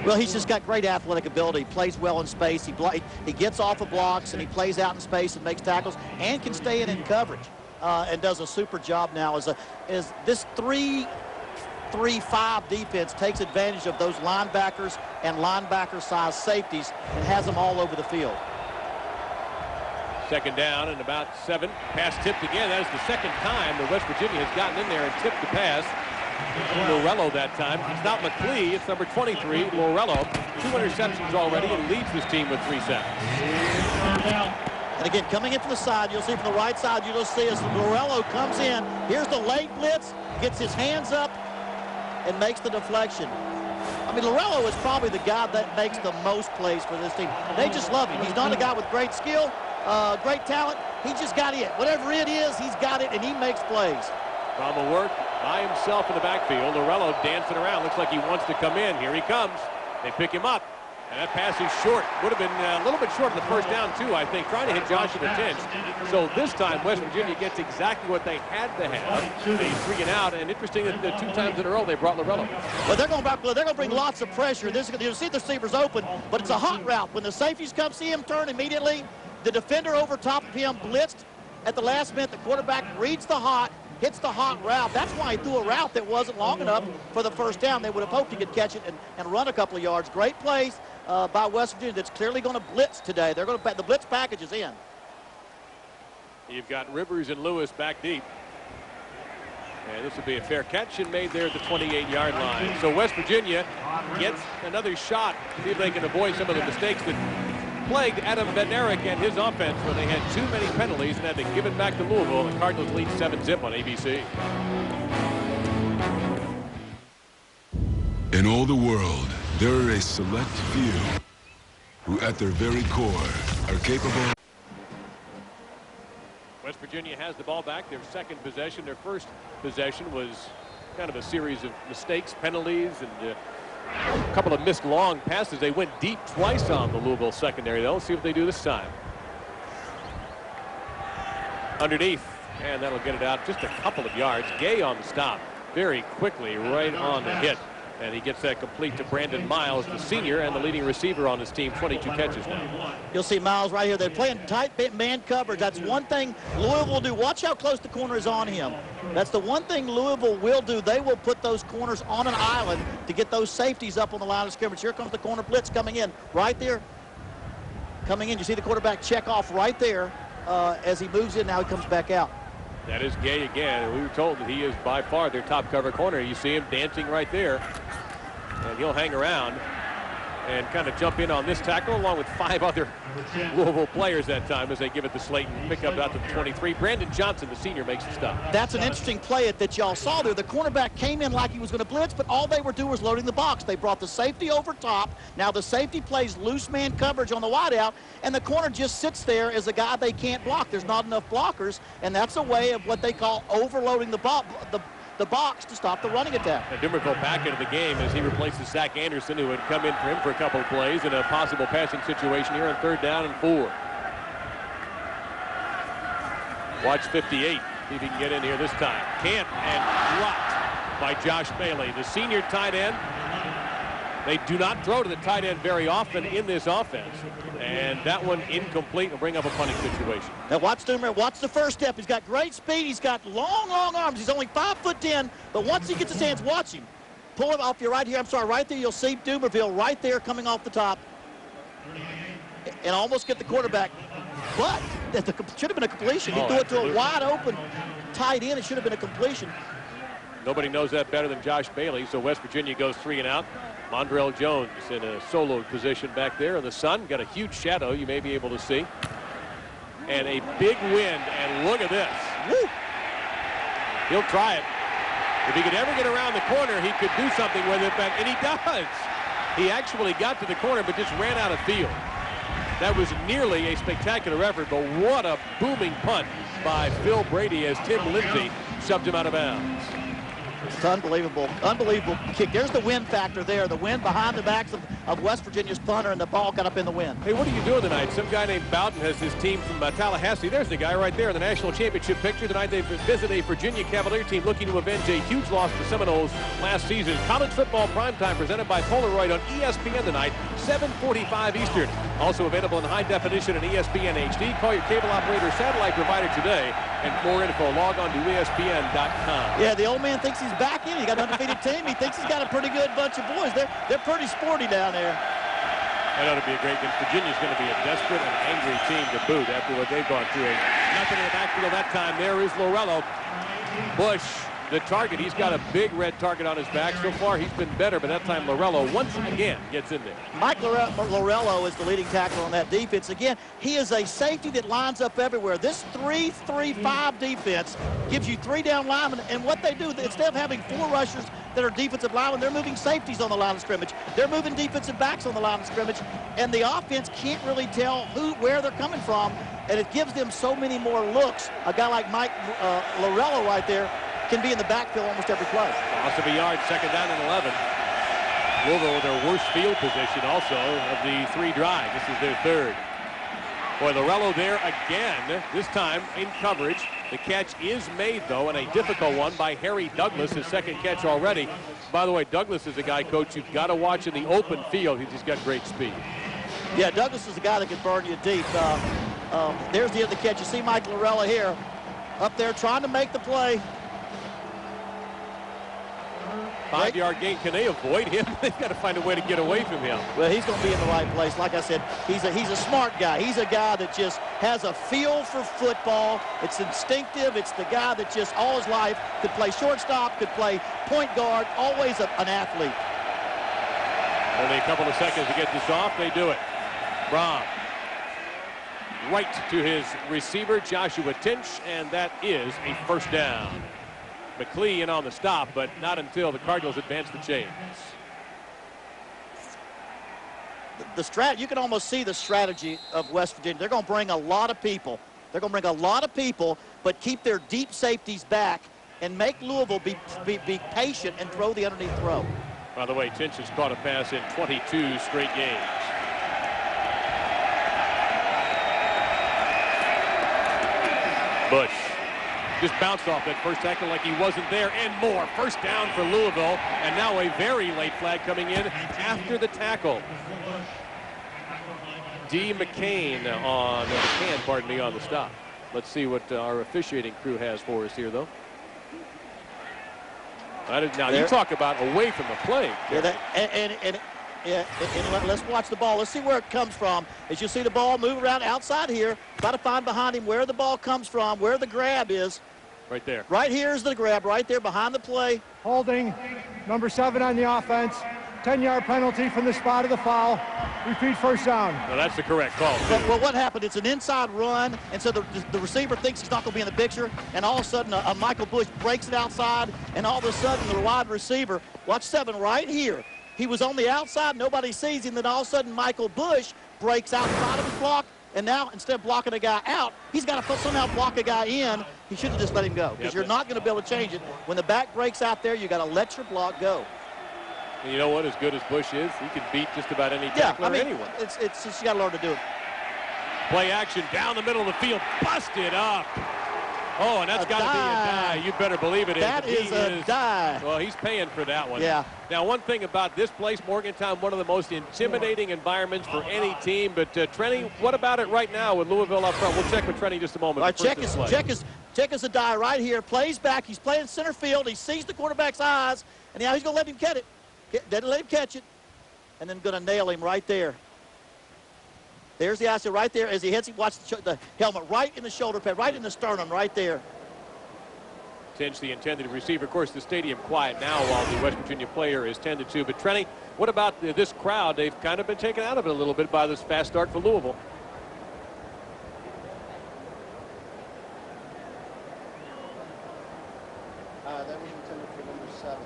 Well, he's just got great athletic ability. He plays well in space. He gets off of blocks, and he plays out in space and makes tackles and can stay in coverage and does a super job now. As this 3-3-5 defense takes advantage of those linebackers and linebacker-sized safeties and has them all over the field. Second down and about 7. Pass tipped again. That is the second time that West Virginia has gotten in there and tipped the pass. Lorello that time. It's not McLee. It's number 23, Lorello. 2 interceptions already and leads this team with 3 sacks. And again, coming in from the side, you'll see from the right side, you'll see as Lorello comes in. Here's the late blitz, gets his hands up, and makes the deflection. I mean, Lorello is probably the guy that makes the most plays for this team. They just love him. He's not a guy with great skill, great talent. He just got it. Whatever it is, he's got it, and he makes plays. Brahma work by himself in the backfield. Lorello dancing around. Looks like he wants to come in. Here he comes. They pick him up. And that pass is short. Would have been a little bit short of the first down, too, I think, trying to hit Josh in the pinch. So this time, West Virginia gets exactly what they had to have. They 3 and out, and interesting that 2 times in a row they brought Lorello. Well, they're going to bring lots of pressure. You'll see the receivers open, but it's a hot route. When the safeties come see him turn immediately, the defender over top of him blitzed at the last minute. The quarterback reads the hot, hits the hot route. That's why he threw a route that wasn't long enough for the first down. They would have hoped he could catch it and run a couple of yards. Great plays by West Virginia. That's clearly going to blitz today. They're going to the blitz package is in. You've got Rivers and Lewis back deep. And this will be a fair catch and made there at the 28-yard line. So West Virginia gets another shot to see if they can avoid some of the mistakes that plagued Adam Bednarik and his offense when they had too many penalties and had to give it back to Louisville. The Cardinals lead 7-zip on ABC. In all the world, there are a select few who at their very core are capable. West Virginia has the ball back, their second possession. Their first possession was kind of a series of mistakes, penalties, and a couple of missed long passes. They went deep twice on the Louisville secondary, though. Let's see what they do this time. Underneath, and that'll get it out just a couple of yards. Gay on the stop very quickly, right on the hit. And he gets that complete to Brandon Miles, the senior and the leading receiver on his team. 22 catches now. You'll see Miles right here. They're playing tight man coverage. That's one thing Louisville will do. Watch how close the corner is on him. That's the one thing Louisville will do. They will put those corners on an island to get those safeties up on the line of scrimmage. Here comes the corner blitz coming in right there. Coming in. You see the quarterback check off right there as he moves in. Now he comes back out. That is Gay again. We were told that he is by far their top cover corner. You see him dancing right there. And he'll hang around and kind of jump in on this tackle along with 5 other Louisville players that time as they give it to Slayton. Pick up out to the 23. Brandon Johnson, the senior, makes the stop. That's an interesting play that y'all saw there. The cornerback came in like he was going to blitz, but all they were doing was loading the box. They brought the safety over top. Now the safety plays loose man coverage on the wideout, and the corner just sits there as a guy they can't block. There's not enough blockers, and that's a way of what they call overloading the box to stop the running attack. And Dumerville back into the game as he replaces Zach Anderson, who had come in for him for a couple of plays in a possible passing situation here on 3rd down and 4. Watch 58. See if he can get in here this time. Can't, and dropped by Josh Bailey, the senior tight end. They do not throw to the tight end very often in this offense. And that one incomplete will bring up a punting situation. Now watch Dumerville. Watch the first step. He's got great speed. He's got long arms. He's only 5'10", but once he gets his hands, watch him. Pull him off your right here. I'm sorry, right there. You'll see Dumerville right there coming off the top and almost get the quarterback. But that should have been a completion. He threw it to a wide open tight end. It should have been a completion. Nobody knows that better than Josh Bailey. So West Virginia goes 3 and out. Mondrell Jones in a solo position back there in the sun. Got a huge shadow you may be able to see. And a big wind, and look at this. Woo! He'll try it. If he could ever get around the corner, he could do something with it, and he does. He actually got to the corner, but just ran out of field. That was nearly a spectacular effort, but what a booming punt by Phil Brady as Tim Lindsay shoved him out of bounds. It's unbelievable kick. There's the wind factor there. The wind behind the backs of West Virginia's punter, and the ball got up in the wind. Hey, what are you doing tonight? Some guy named Bowden has his team from Tallahassee. There's the guy right there in the national championship picture. Tonight they visit a Virginia Cavalier team looking to avenge a huge loss to the Seminoles last season. College football primetime presented by Polaroid on ESPN tonight, 7:45 Eastern. Also available in high definition and ESPN HD. Call your cable operator satellite provider today. And for more info, log on to ESPN.com. Yeah, the old man thinks he's back in. He got an undefeated team. He thinks he's got a pretty good bunch of boys. They're pretty sporty down there. That ought to be a great game. Virginia's going to be a desperate and angry team to boot after what they've gone through. Nothing in the backfield that time. There is Lorello. Bush, the target. He's got a big red target on his back. So far, he's been better, but that time Lorello once again gets in there. Mike Lorello is the leading tackle on that defense. Again, he is a safety that lines up everywhere. This 3-3-5 defense gives you 3 down linemen, and what they do, instead of having 4 rushers that are defensive linemen, they're moving safeties on the line of scrimmage. They're moving defensive backs on the line of scrimmage, and the offense can't really tell where they're coming from, and it gives them so many more looks. A guy like Mike Lorello right there can be in the backfield almost every play. Loss of a yard, 2nd down and 11. Louisville with their worst field position also of the 3 drives. This is their 3rd. Boy, Lorello there again, this time in coverage. The catch is made, though, and a difficult one by Harry Douglas, his 2nd catch already. By the way, Douglas is a guy, Coach, you've got to watch in the open field. He's just got great speed. Yeah, Douglas is a guy that can burn you deep. There's the other catch. You see Mike Lorello here up there trying to make the play. 5-yard gain. Can they avoid him? They've got to find a way to get away from him. Well, he's going to be in the right place. Like I said, he's a smart guy. He's a guy that just has a feel for football. It's instinctive. It's the guy that just all his life could play shortstop, could play point guard, always an athlete. Only a couple of seconds to get this off. They do it. Braun right to his receiver, Joshua Tinch, and that is a 1st down. McLee in on the stop, but not until the Cardinals advance the chains. You can almost see the strategy of West Virginia. They're going to bring a lot of people. But keep their deep safeties back and make Louisville be patient and throw the underneath throw. By the way, Tinch has caught a pass in 22 straight games. Bush just bounced off that first tackle like he wasn't there, and more. 1st down for Louisville, and now a very late flag coming in after the tackle. McCann on the stop. Let's see what our officiating crew has for us here, though. Now, you talk about away from the play. Yeah, and let's watch the ball. Let's see where it comes from. As you see the ball move around outside here, got to find behind him where the ball comes from, where the grab is. Right there. Right here is the grab, right there behind the play. Holding, number 7 on the offense. 10-yard penalty from the spot of the foul. Repeat 1st down. Well, that's the correct call. Well, what happened? It's an inside run, and so the receiver thinks he's not going to be in the picture, and all of a sudden a Michael Bush breaks it outside, and all of a sudden the wide receiver, watch 7 right here. He was on the outside, nobody sees him, then all of a sudden Michael Bush breaks outside of his block, and now instead of blocking a guy out, he's got to somehow block a guy in. He should have just let him go, because you're not going to be able to change it. When the back breaks out there, you got to let your block go. And you know what? As good as Bush is, he can beat just about any tackler or anyone. It's just you got to learn to do it. Play action down the middle of the field, busted up. Oh, and that's got to be a die. You better believe it is. That is a die. Well, he's paying for that one. Yeah. Now, one thing about this place, Morgantown, one of the most intimidating environments for any team. But, Trenny, what about it right now with Louisville up front? We'll check with Trenny just a moment. All right, check is a die right here. Plays back. He's playing center field. He sees the quarterback's eyes, and now he's going to let him catch it. Doesn't let him catch it, and then going to nail him right there. There's the eye right there as he hits him. Watch the helmet right in the shoulder pad, right in the sternum, right there. Tinch, the intended receiver. Of course, the stadium quiet now while the West Virginia player is tended to. But, Trenny, what about this crowd? They've kind of been taken out of it a little bit by this fast start for Louisville. That was intended for number 7.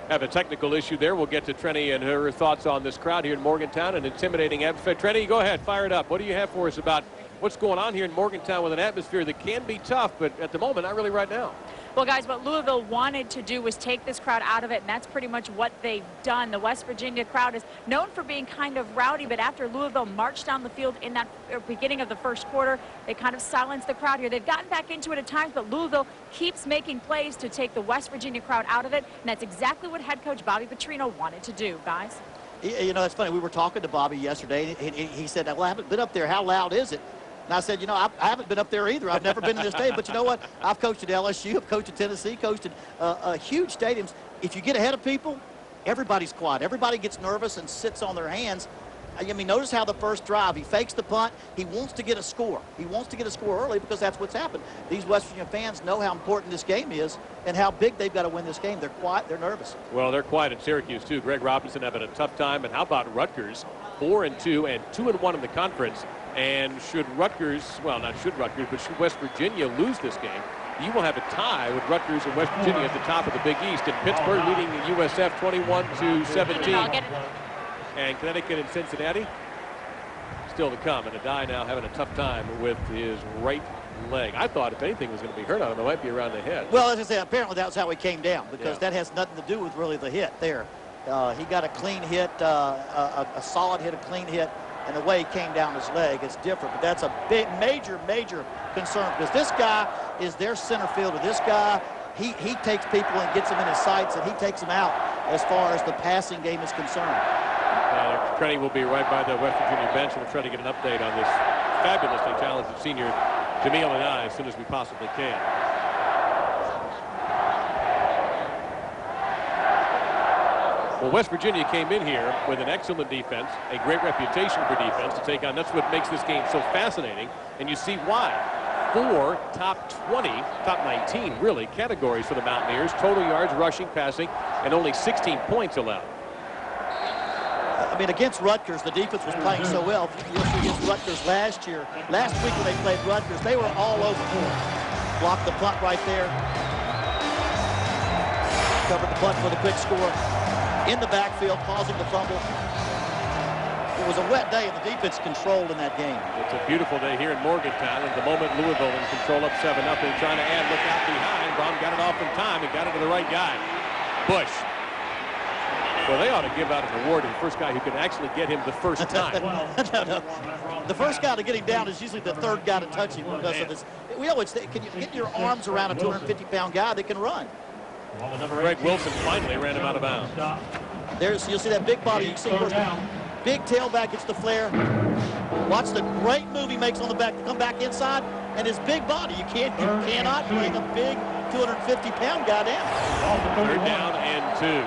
Have a technical issue there. We'll get to Trenny and her thoughts on this crowd here in Morgantown. An intimidating atmosphere. Trenny, go ahead, fire it up. What do you have for us about what's going on here in Morgantown with an atmosphere that can be tough, but at the moment, not really right now? Well, guys, what Louisville wanted to do was take this crowd out of it, and that's pretty much what they've done. The West Virginia crowd is known for being kind of rowdy, but after Louisville marched down the field in that beginning of the first quarter, they kind of silenced the crowd here. They've gotten back into it at times, but Louisville keeps making plays to take the West Virginia crowd out of it, and that's exactly what head coach Bobby Petrino wanted to do, guys. You know, it's funny. We were talking to Bobby yesterday, and he said, well, I haven't been up there. How loud is it? And I said, you know, I haven't been up there either. I've never been in this stadium. But you know what? I've coached at LSU. I've coached at Tennessee, coached at huge stadiums. If you get ahead of people, everybody's quiet. Everybody gets nervous and sits on their hands. I mean, notice how the first drive, he fakes the punt. He wants to get a score. He wants to get a score early because that's what's happened. These West Virginia fans know how important this game is and how big they've got to win this game. They're quiet. They're nervous. Well, they're quiet in Syracuse, too. Greg Robinson having a tough time. And how about Rutgers? 4-2 and 2-1 in the conference. And should Rutgers, well, not should Rutgers, but should West Virginia lose this game, you will have a tie with Rutgers and West Virginia at the top of the Big East. And Pittsburgh leading the USF 21-17. And Connecticut and Cincinnati still to come. And Adai now having a tough time with his right leg. I thought if anything was going to be hurt on him, it might be around the head. Well, as I said, apparently that's how he came down because that has nothing to do with really the hit there. He got a clean hit, a solid hit, a clean hit. And the way he came down his leg, it's different. But that's a big, major concern because this guy is their center fielder. This guy, he takes people and gets them in his sights, and he takes them out as far as the passing game is concerned. Trenny will be right by the West Virginia bench, and we'll try to get an update on this fabulously talented senior Jamil Adai as soon as we possibly can. Well, West Virginia came in here with an excellent defense, a great reputation for defense to take on. That's what makes this game so fascinating, and you see why. 4 top 20, top 19, really, categories for the Mountaineers. Total yards, rushing, passing, and only 16 points allowed. I mean, against Rutgers, the defense was playing so well. You'll see against Rutgers last week when they played Rutgers, they were all over for it. Blocked the punt right there. Covered the punt for the quick score. In the backfield, causing the fumble. It was a wet day, and the defense controlled in that game. It's a beautiful day here in Morgantown. At the moment, Louisville in control up 7-0. Trying to add, look out behind. Braun got it off in time and got it to the right guy. Bush. Well, they ought to give out an award to the first guy who can actually get him the first time. No. The first guy to get him down is usually the third guy to touch him because of this. We always say, can you get your arms around a 250-pound guy that can run? Greg Wilson finally ran him out of bounds. You'll see that big body. You see big tailback gets the flare. Watch the great move he makes on the back to come back inside, and his big body. You cannot bring a big 250-pound guy down. 3rd down and 2.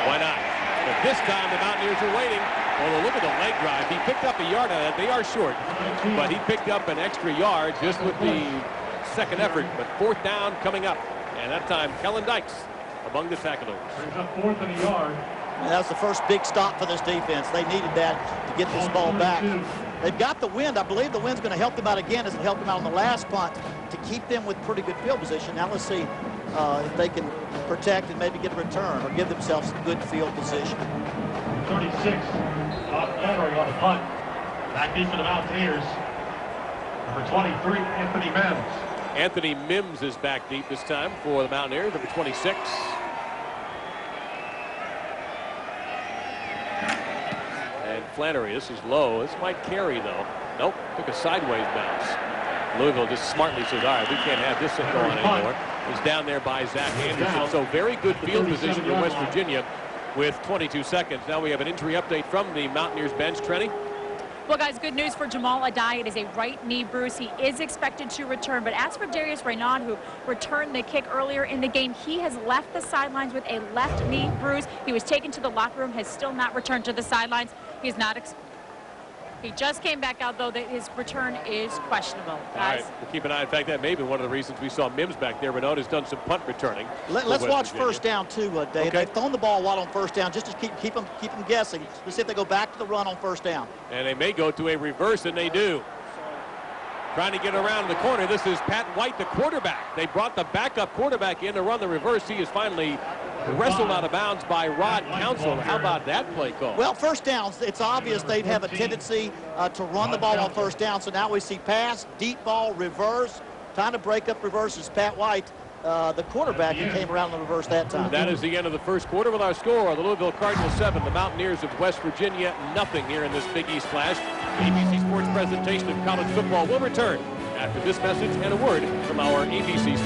Why not? But this time the Mountaineers are waiting. Well, look at the leg drive. He picked up a yard out of that. They are short, but he picked up an extra yard just with the second effort. But 4th down coming up, and that time Kellen Dykes among the tacklers. 4th and a yard. And that was the first big stop for this defense. They needed that to get this ball back. They've got the wind. I believe the wind's going to help them out again as it helped them out on the last punt to keep them with pretty good field position. Now let's see if they can protect and maybe get a return or give themselves good field position. 36 on the punt. Back deep for the Mountaineers. Number 23, Anthony Mims. Anthony Mims is back deep this time for the Mountaineers, number 26. And Flannery, this is low. This might carry, though. Nope, took a sideways bounce. Louisville just smartly says, all right, we can't have this thing going anymore. It's down there by Zach Anderson. So very good field position for West Virginia with 22 seconds. Now we have an injury update from the Mountaineers bench. Trenny? Well, guys, good news for Jamal Adai. It is a right knee bruise. He is expected to return. But as for Darius Reynaud, who returned the kick earlier in the game, he has left the sidelines with a left knee bruise. He was taken to the locker room, has still not returned to the sidelines. He is not. He just came back out, though, that his return is questionable. Guys. All right, we'll keep an eye. In fact, that may be one of the reasons we saw Mims back there. Reynaud has done some punt returning. Let's watch first down, too, Dave. Okay. They've thrown the ball a lot on first down just to keep them guessing. Let's see if they go back to the run on first down. And they may go to a reverse, and they do. Trying to get around the corner. This is Pat White, the quarterback. They brought the backup quarterback in to run the reverse. He is finally Wrestled out of bounds by Rod Council. How about that play call? Well, first downs, it's obvious they'd have a tendency to run the ball on first down. So now we see pass, deep ball, reverse. Trying to break up reverses. Pat White, the quarterback, who came around the reverse that time. That is the end of the first quarter with our score. The Louisville Cardinals 7, the Mountaineers of West Virginia nothing here in this Big East Clash. ABC Sports presentation of college football will return after this message and a word from our ABC station.